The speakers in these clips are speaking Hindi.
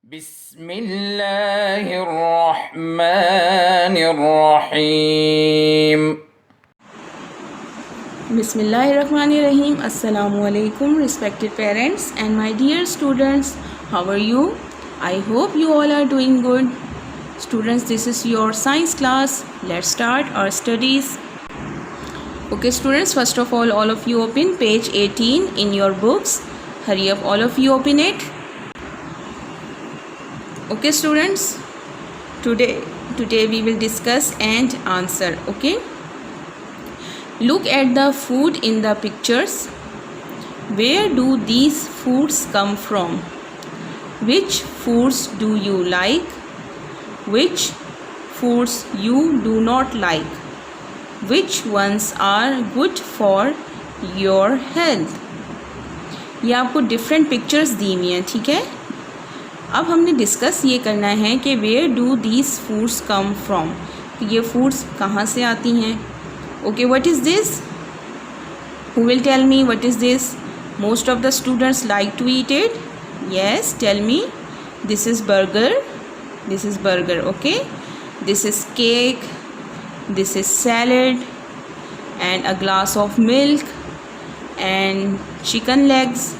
बिस्मिल्लाहिर्रहमानिर्रहीम। Bismillahirrahmanirrahim. Assalamu alaikum, respected parents and my dear students. How are you? I hope you all are doing good. Students, this is your science class. Let's start our studies. Okay, students, first of all of you open page 18 in your books. Hurry up, all of you open it. Okay, students, today we will discuss and answer. Okay, look at the food in the pictures. Where do these foods come from? Which foods do you like? Which foods you do not like? Which ones are good for your health? ये आपको डिफरेंट पिक्चर्स दी हुई हैं, ठीक है। अब हमने डिस्कस ये करना है कि where do these foods come from, ये फूड्स कहाँ से आती हैं। Okay, what is this? Who will tell me what is this? Most of the students like to eat it. Yes, tell me. This is burger. This is burger. Okay, this is cake. This is salad and a glass of milk and chicken legs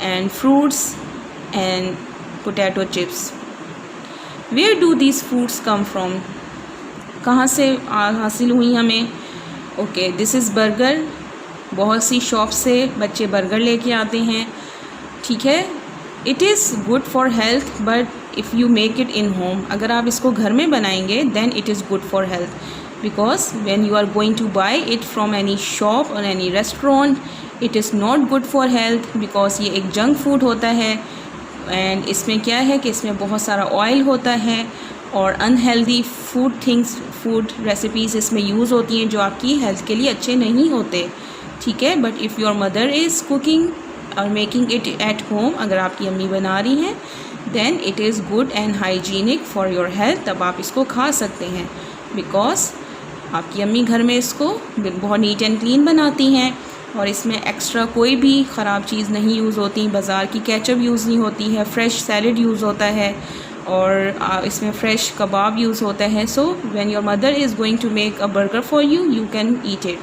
and fruits and potato chips. Where do these foods come from? कहाँ से हासिल हुई हमें? Okay, this is burger. बहुत सी शॉप से बच्चे बर्गर लेके आते हैं, ठीक है। It is good for health but if you make it in home, अगर आप इसको घर में बनाएंगे then it is good for health, because when you are going to buy it from any shop or any restaurant it is not good for health, because ये एक जंक फूड होता है एंड इसमें क्या है कि इसमें बहुत सारा ऑयल होता है और अनहेल्दी फूड रेसिपीज़ इसमें यूज़ होती हैं जो आपकी हेल्थ के लिए अच्छे नहीं होते, ठीक है। But if your mother is cooking और मेकिंग इट एट होम, अगर आपकी अम्मी बना रही हैं then it is good and hygienic for your health, तब आप इसको खा सकते हैं बिकॉज आपकी अम्मी घर में इसको बहुत नीट एंड क्लीन बनाती हैं और इसमें एक्स्ट्रा कोई भी ख़राब चीज़ नहीं यूज़ होती, बाज़ार की केचप यूज़ नहीं होती है, फ्रेश सैलड यूज़ होता है और इसमें फ़्रेश कबाब यूज़ होता है। So when your mother is going to make a burger for you, you can eat it,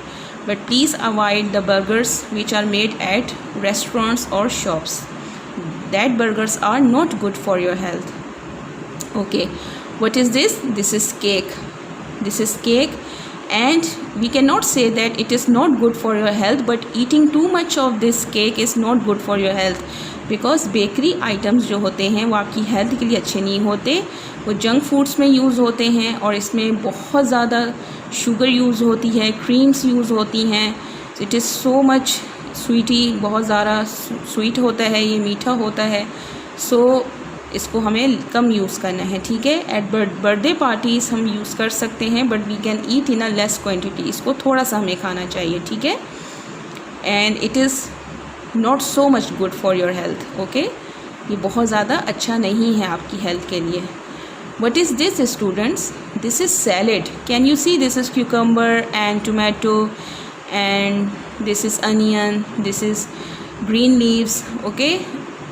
but please avoid the burgers which are made at restaurants और shops. That burgers are not good for your health. Okay, what is this? This is cake. This is cake and we cannot say that it is not good for your health, but eating too much of this cake is not good for your health, because bakery items जो होते हैं वो आपकी हेल्थ के लिए अच्छे नहीं होते, वो जंक फूड्स में यूज़ होते हैं और इसमें बहुत ज़्यादा शुगर यूज़ होती है, क्रीम्स यूज़ होती हैं. It is so much sweety, बहुत ज़्यादा स्वीट होता है, ये मीठा होता है. सो इसको हमें कम यूज़ करना है, ठीक है। एट बर्थडे पार्टीज़ हम यूज़ कर सकते हैं but we can eat in a less quantity, इसको थोड़ा सा हमें खाना चाहिए, ठीक है। And it is not so much good for your health. Okay, ये बहुत ज़्यादा अच्छा नहीं है आपकी हेल्थ के लिए. What is this students? This is salad. Can you see? This is cucumber and tomato and this is onion, this is green leaves. Okay,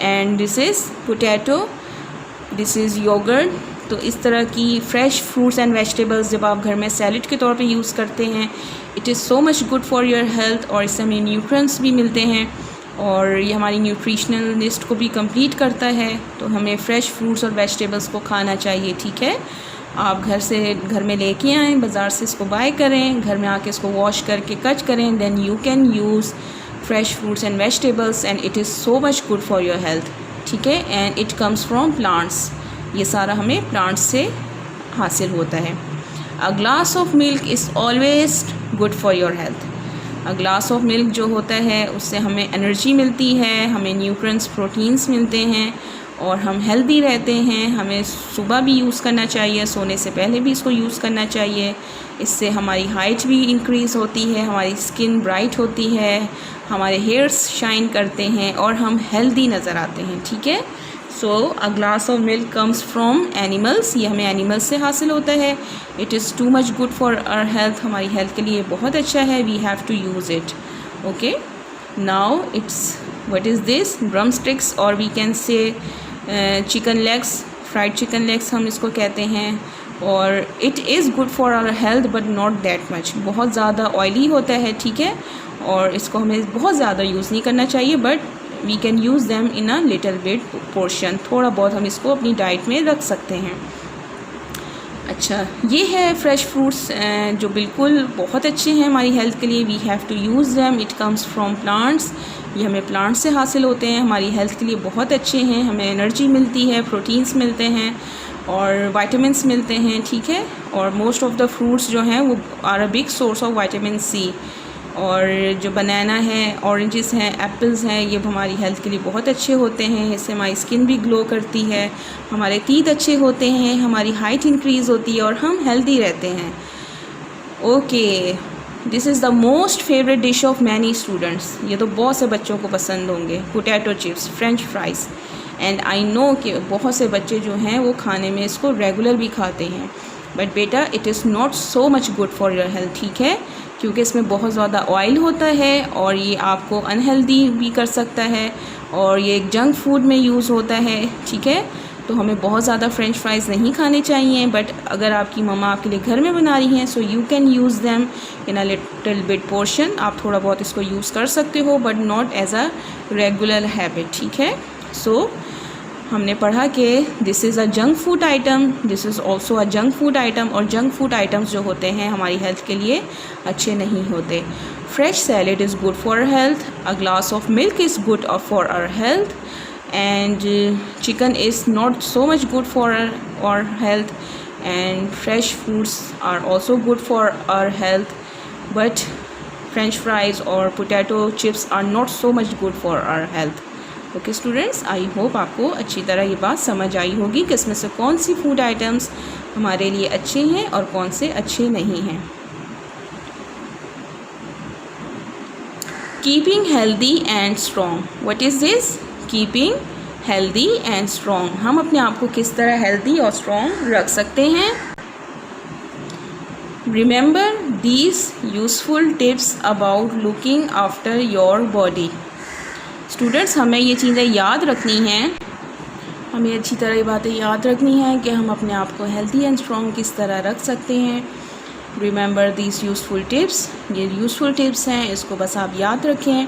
and this is potato, this is yogurt. तो इस तरह की फ्रेश फ्रूट्स एंड वेजिटेबल्स जब आप घर में सैलड के तौर पे यूज़ करते हैं, it is so much good for your health और इससे हमें न्यूट्रिएंट्स भी मिलते हैं और ये हमारी न्यूट्रिशनल लिस्ट को भी कंप्लीट करता है. तो हमें फ़्रेश फ्रूट्स और वेजिटेबल्स को खाना चाहिए, ठीक है। आप घर में लेके आएँ, बाज़ार से इसको बाय करें, घर में आके इसको वॉश करके कट करें, then you can use fresh fruits and vegetables and it is so much good for your health, ठीक है। And it comes from plants, ये सारा हमें प्लांट्स से हासिल होता है. A glass of milk is always good for your health. A glass of milk जो होता है उससे हमें एनर्जी मिलती है, हमें न्यूट्रिएंट्स, प्रोटीन्स मिलते हैं और हम हेल्दी रहते हैं. हमें सुबह भी यूज़ करना चाहिए, सोने से पहले भी इसको यूज़ करना चाहिए. इससे हमारी हाइट भी इंक्रीज़ होती है, हमारी स्किन ब्राइट होती है, हमारे हेयर्स शाइन करते हैं और हम हेल्दी नज़र आते हैं, ठीक है। So a glass of milk comes from animals, ये हमें एनिमल्स से हासिल होता है. It is too much good for our health, हमारी हेल्थ के लिए बहुत अच्छा है. We have to use it. Okay, now it's what is this? Drum sticks और we can say chicken legs, fried chicken legs हम इसको कहते हैं। और it is good for our health but not that much, बहुत ज़्यादा ऑयली होता है, ठीक है, और इसको हमें बहुत ज़्यादा यूज़ नहीं करना चाहिए, but we can use them in a little bit portion, थोड़ा बहुत हम इसको अपनी डाइट में रख सकते हैं। अच्छा, ये है फ्रेश फ्रूट्स जो बिल्कुल बहुत अच्छे हैं हमारी हेल्थ के लिए। We have to use them, it comes from plants, ये हमें प्लांट्स से हासिल होते हैं, हमारी हेल्थ के लिए बहुत अच्छे हैं, हमें एनर्जी मिलती है, प्रोटीन्स मिलते हैं और विटामिन्स मिलते हैं, ठीक है। और मोस्ट ऑफ द फ्रूट्स जो हैं वो are a big source of vitamin C. और जो बनाना है, ऑरेंजेस हैं, एप्पल्स हैं, ये हमारी हेल्थ के लिए बहुत अच्छे होते हैं, इससे हमारी स्किन भी ग्लो करती है, हमारे टीथ अच्छे होते हैं, हमारी हाइट इंक्रीज़ होती है और हम हेल्दी रहते हैं। Okay, this is the most favourite dish of many students, ये तो बहुत से बच्चों को पसंद होंगे, potato chips, French fries. And I know कि बहुत से बच्चे जो हैं वो खाने में इसको रेगुलर भी खाते हैं, बट बेटा it is not so much good for your health, ठीक है, क्योंकि इसमें बहुत ज़्यादा ऑयल होता है और ये आपको अनहेल्दी भी कर सकता है और ये एक जंक फूड में यूज़ होता है, ठीक है। तो हमें बहुत ज़्यादा फ्रेंच फ्राइज़ नहीं खाने चाहिए, बट अगर आपकी मम्मा आपके लिए घर में बना रही हैं so you can use them in a little bit portion, आप थोड़ा बहुत इसको यूज़ कर सकते हो but not as a regular habit, ठीक है। सो हमने पढ़ा कि this is a junk food item, this is also a junk food item, और जंक फूड आइटम्स जो होते हैं हमारी हेल्थ के लिए अच्छे नहीं होते। Fresh salad is good for health, a glass of milk is good for our health, and chicken is not so much good for our health, and fresh fruits are also good for our health, but french fries or potato chips are not so much good for our health. Okay students, I hope आपको अच्छी तरह ये बात समझ आई होगी कि इसमें से कौन सी फूड आइटम्स हमारे लिए अच्छे हैं और कौन से अच्छे नहीं हैं। Keeping healthy and strong, what is this? Keeping healthy and strong, हम अपने आप को किस तरह हेल्दी और स्ट्रॉन्ग रख सकते हैं। Remember these useful tips about looking after your body. Students, हमें ये चीज़ें याद रखनी हैं, हमें अच्छी तरह ये बातें याद रखनी हैं कि हम अपने आप को हेल्दी एंड स्ट्रॉन्ग किस तरह रख सकते हैं। रिमेंबर दीज यूज़फुल टिप्स, ये यूज़फुल टिप्स हैं, इसको बस आप याद रखें।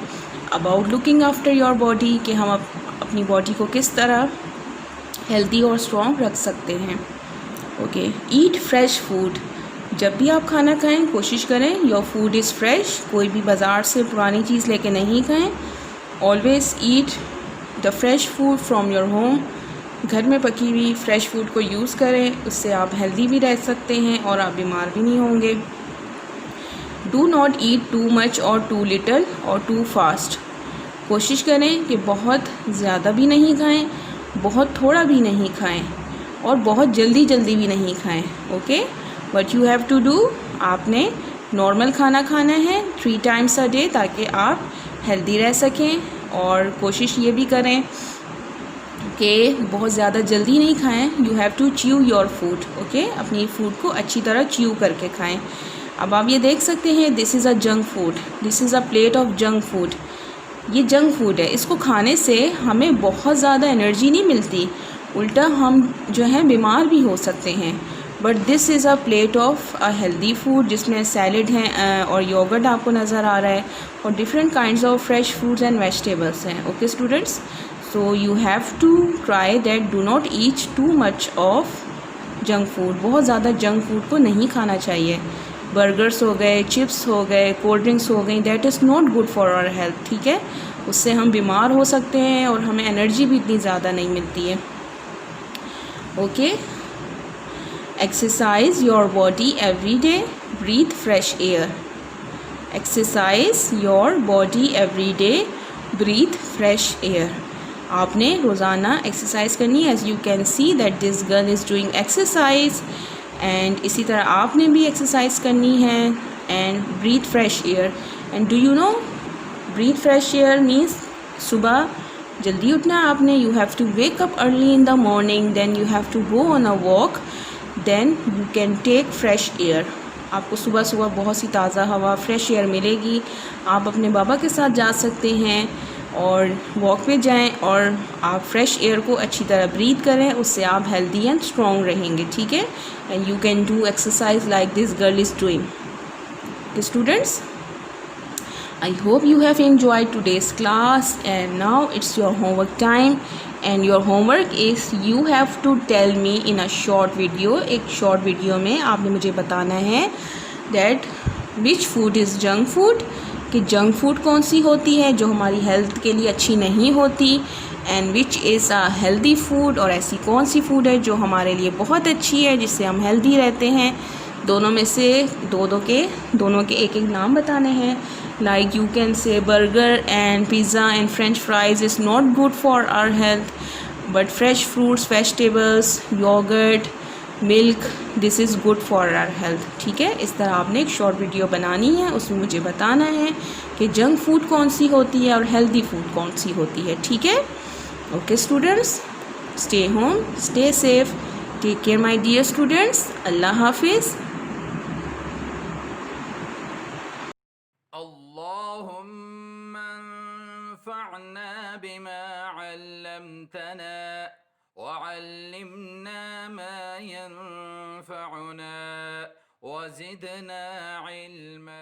About looking after your body, कि हम अपनी बॉडी को किस तरह हेल्दी और स्ट्रॉन्ग रख सकते हैं। ओके, ईट फ्रेश फूड, जब भी आप खाना खाएं कोशिश करें योर फूड इज़ फ्रेश, कोई भी बाज़ार से पुरानी चीज़ लेके नहीं खाएं। Always eat the fresh food from your home, घर में पकी हुई फ्रेश फूड को यूज़ करें, उससे आप हेल्दी भी रह सकते हैं और आप बीमार भी नहीं होंगे। Do not eat too much और टू लिटल और टू फास्ट, कोशिश करें कि बहुत ज़्यादा भी नहीं खाएं, बहुत थोड़ा भी नहीं खाएं और बहुत जल्दी जल्दी भी नहीं खाएं। Okay, but you have to do, आपने नॉर्मल खाना खाना है 3 टाइम्स अ डे ताकि आप हेल्दी रह सकें। और कोशिश ये भी करें कि बहुत ज़्यादा जल्दी नहीं खाएं। You have to chew your food, okay, अपनी फूड को अच्छी तरह च्यू करके खाएं। अब आप ये देख सकते हैं this is a junk food, this is a plate of junk food, ये जंक फूड है, इसको खाने से हमें बहुत ज़्यादा एनर्जी नहीं मिलती, उल्टा हम जो है बीमार भी हो सकते हैं। But this is a plate of a healthy food जिसमें सैलड हैं और योगर्ट आपको नज़र आ रहा है और different kinds of fresh fruits and vegetables हैं। Okay students, so you have to try that do not eat too much of junk food, बहुत ज़्यादा जंक फूड को नहीं खाना चाहिए। बर्गर्स हो गए, चिप्स हो गए, कोल्ड ड्रिंक्स हो गई, that is not good for our health, ठीक है, उससे हम बीमार हो सकते हैं और हमें एनर्जी भी इतनी ज़्यादा नहीं मिलती है। Okay, exercise your body every day, breathe fresh air, exercise your body every day, breathe fresh air, आपने रोज़ाना एक्सरसाइज करनी है। As you can see that this girl is doing exercise, and इसी तरह आपने भी एक्सरसाइज करनी है। And breathe fresh air, and do you know breathe fresh air means सुबह जल्दी उठना है आपने, you have to wake up early in the morning, then you have to go on a walk, then you can take fresh air. आपको सुबह सुबह बहुत सी ताज़ा हवा फ्रेश एयर मिलेगी। आप अपने बाबा के साथ जा सकते हैं और वॉक पे जाएं और आप फ्रेश एयर को अच्छी तरह ब्रीथ करें, उससे आप हेल्दी एंड स्ट्रॉन्ग रहेंगे, ठीक है। And you can do exercise like this girl is doing. Okay, students, I hope you have enjoyed today's class, and now it's your homework time. And your homework is you have to tell me in a short video. एक short video में आपने मुझे बताना है that which food is junk food, कि जंक फूड कौन सी होती है जो हमारी हेल्थ के लिए अच्छी नहीं होती, and which is a healthy food, और ऐसी कौन सी फूड है जो हमारे लिए बहुत अच्छी है जिससे हम हेल्दी रहते हैं। दोनों में से दोनों के एक एक नाम बताने हैं। Like you can say burger and pizza and French fries is not good for our health, but fresh fruits, vegetables, yogurt, milk, this is good for our health, ठीक है। इस तरह आपने एक शॉर्ट वीडियो बनानी है, उसमें मुझे बताना है कि जंक फूड कौन सी होती है और हेल्दी फूड कौन सी होती है, ठीक है। Okay students, stay home, stay safe, take care my dear students, अल्लाह हाफिज़। अल्लाहुम्मा अंफ़अना बिमा अल्लमतना वअल्लिमना मा यंफ़अुना वज़िदना इल्मा।